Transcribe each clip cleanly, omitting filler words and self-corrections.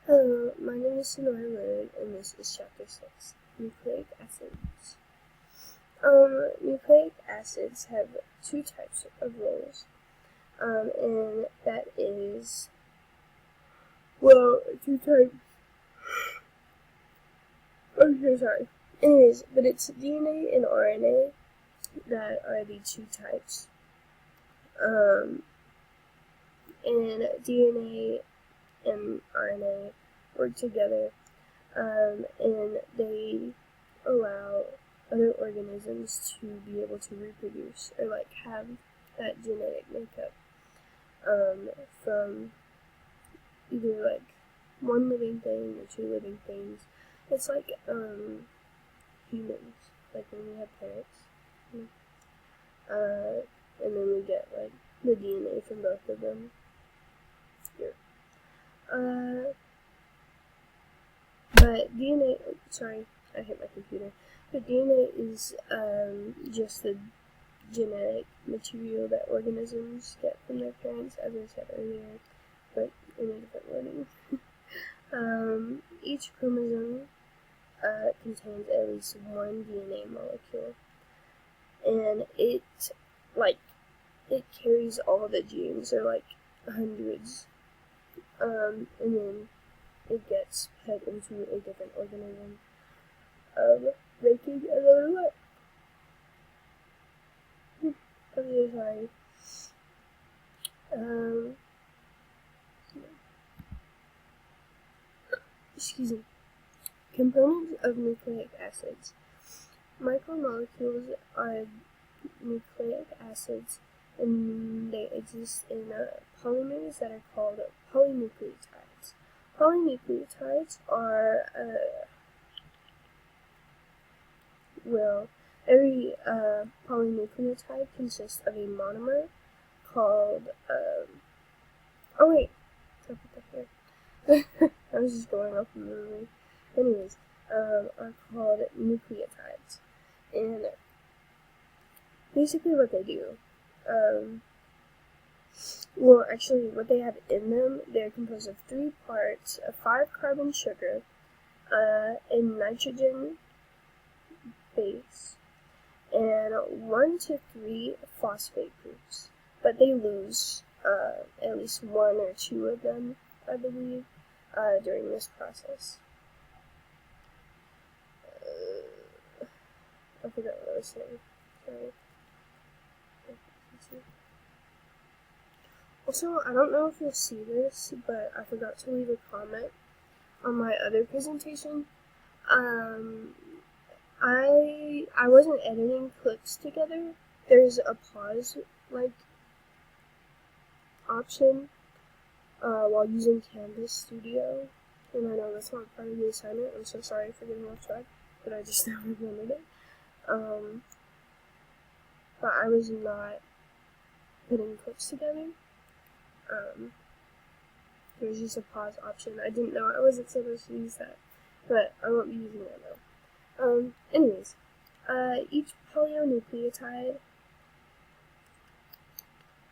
Hello, my name is Sonora Leonard, and this is Chapter 6, Nucleic Acids. Nucleic acids have two types of roles, and that is, two types. Okay, sorry. Anyways, but it's DNA and RNA that are the two types. And DNA and RNA work together, and they allow other organisms to be able to reproduce or have that genetic makeup from either one living thing or two living things. It's like humans, like when we have parents, and then we get the DNA from both of them. Here. But DNA, sorry, I hit my computer. But DNA is just the genetic material that organisms get from their parents, as I said earlier, but in a different wording. Each chromosome contains at least one DNA molecule, and it carries all the genes, or hundreds, and then it gets put into a different organism, making another life. I'm really sorry. Excuse me. Components of nucleic acids. Micromolecules are nucleic acids, and they exist in polymers that are called polynucleotides. Polynucleotides are, every polynucleotide consists of a monomer called, oh wait, I put that here. I was just going off of memory. Anyways, are called nucleotides. And basically what they do, actually what they have in them, they're composed of 3 parts, a 5-carbon sugar, a nitrogen base, and 1 to 3 phosphate groups. But they lose at least 1 or 2 of them, I believe, during this process. I forgot what I was saying. Sorry. Also, I don't know if you'll see this, but I forgot to leave a comment on my other presentation. I wasn't editing clips together. There's a pause option while using Canvas Studio, and I know that's not part of the assignment. I'm so sorry for getting off track, but I just now remembered it. But I was not putting clips together. There was just a pause option. I didn't know I wasn't supposed to use that, but I won't be using that now. Anyways, each polynucleotide,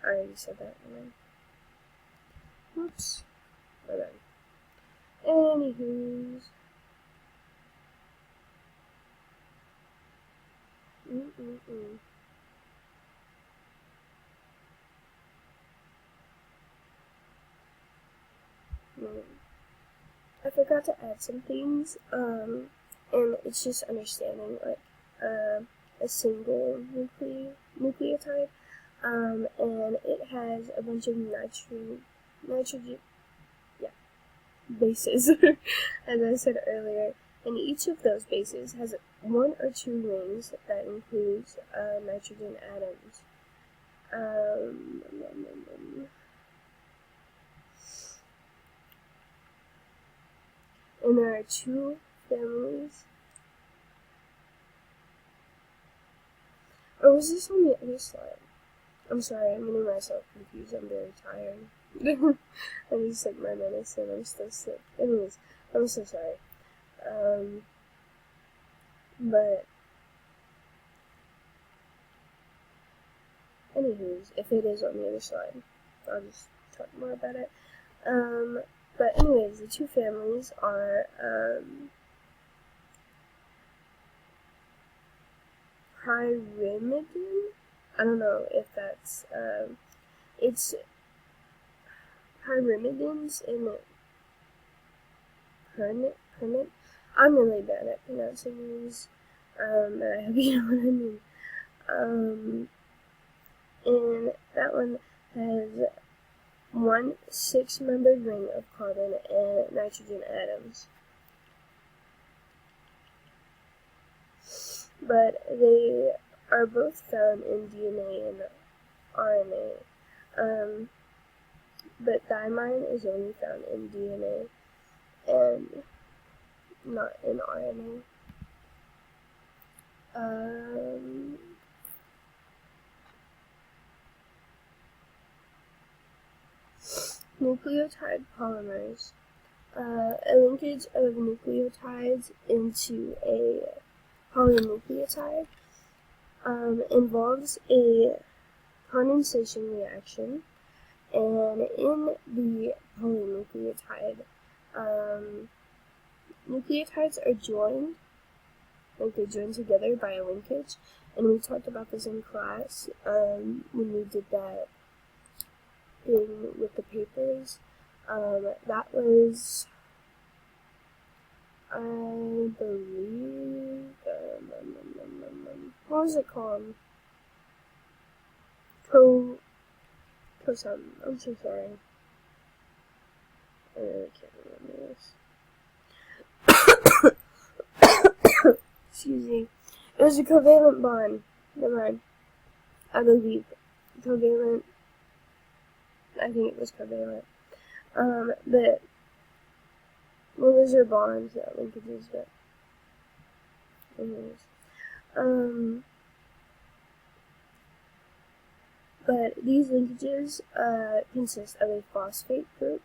I already said that, whoops, my bad. Anywho's, I forgot to add some things, and it's just understanding a single nucleotide, and it has a bunch of nitrogen bases, as I said earlier, and each of those bases has 1 or 2 rings that includes nitrogen atoms. And there are 2 families. Or was this on the other slide? I'm sorry, I'm getting myself confused. I'm very tired. I just took my medicine. I'm still sick. Anyways, I'm so sorry. But anywho's, if it is on the other slide, I'll just talk more about it. But anyways, the two families are Pyrimidine. I don't know if that's it's Pyrimidines and Permit. I'm really bad at pronouncing these. I hope you know what I mean. And that one has one 6-membered ring of carbon and nitrogen atoms. But they are both found in DNA and RNA. But thymine is only found in DNA and not in RNA. Nucleotide polymers. A linkage of nucleotides into a polynucleotide involves a condensation reaction, and in the polynucleotide, nucleotides are joined, like they're joined together by a linkage, and we talked about this in class when we did that thing with the papers. That was, I believe, what was it called? Something. I'm so sorry. I really can't remember this. Excuse me. It was a covalent bond. Never mind. I believe. Covalent. I think it was covalent. But, well, those are bonds, not linkages, but, anyways. But these linkages consist of a phosphate group,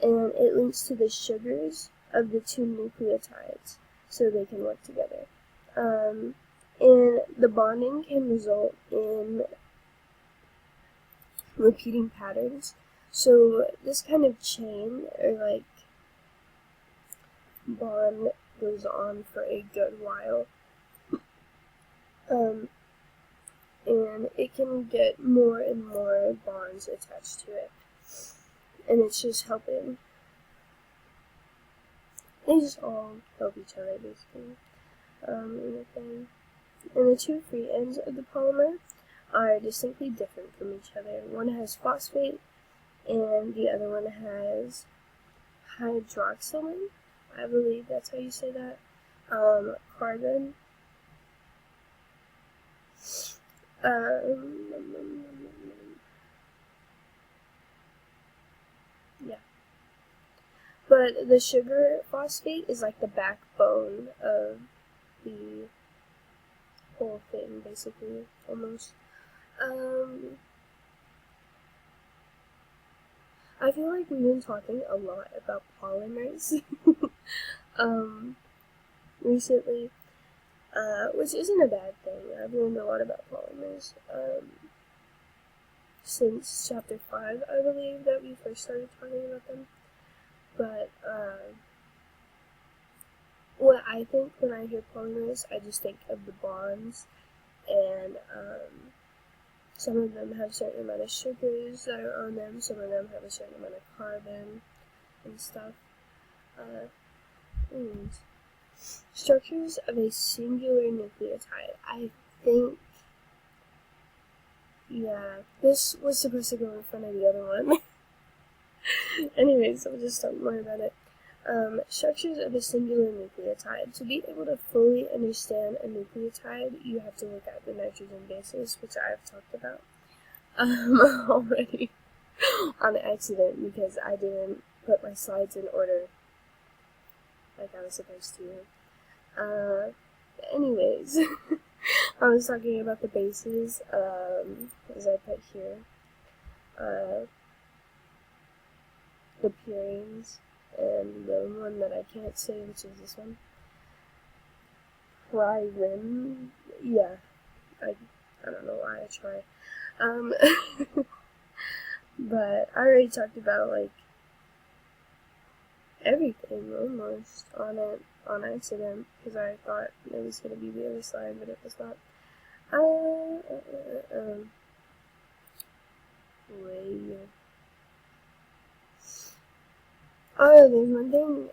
and it links to the sugars of the two nucleotides so they can work together. And the bonding can result in repeating patterns. So this kind of chain, or like bond, goes on for a good while. And it can get more and more bonds attached to it. And it's just helping. They just all help each other, basically. And the two free ends of the polymer are distinctly different from each other. One has phosphate, and the other one has hydroxylin. I believe that's how you say that. Carbon. Yeah. But the sugar phosphate is like the backbone of the whole thing, basically, almost. I feel like we've been talking a lot about polymers recently, which isn't a bad thing. I've learned a lot about polymers since chapter 5, I believe, that we first started talking about them. But what I think when I hear polymers, I just think of the bonds, and some of them have a certain amount of sugars that are on them, some of them have a certain amount of carbon and stuff. Structures of a singular nucleotide. I think, yeah, this was supposed to go in front of the other one. Anyways, I'll just talk more about it. Structures of a singular nucleotide. To be able to fully understand a nucleotide, you have to look at the nitrogen bases, which I've talked about already on accident because I didn't put my slides in order like I was supposed to. Anyways, I was talking about the bases, as I put here. The purines, and the one that I can't say, which is this one. Yeah, I don't know why I try. But I already talked about, like, everything almost on it on accident because I thought it was going to be the other side, but it was not. Wait. Oh, there's one thing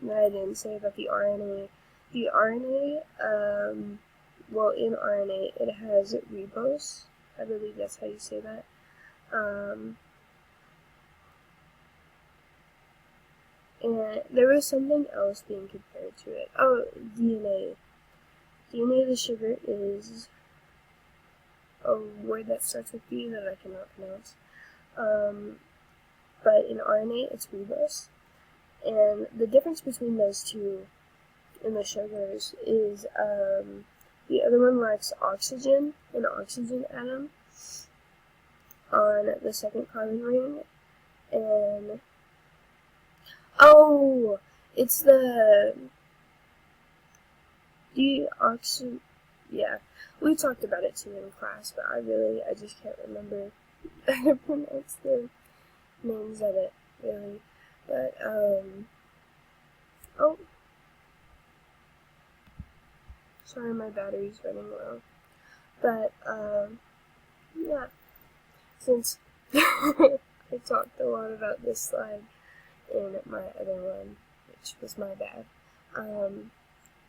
that I didn't say about the RNA. The RNA, well, in RNA, it has ribose. I believe that's how you say that. And there was something else being compared to it. Oh, DNA. DNA, the sugar, is a word that starts with B that I cannot pronounce. But in RNA, it's ribose. And the difference between those two in the sugars is the other one lacks oxygen, an oxygen atom, on the second carbon ring. And, oh, it's the deoxy, yeah, we talked about it too in class, but I just can't remember how to pronounce the names of it, really. But, oh, sorry, my battery's running low. But, yeah, since I talked a lot about this slide in my other one, which was my bad.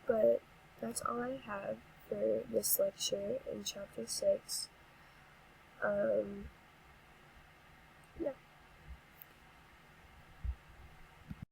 But that's all I have for this lecture in chapter 6. Yeah.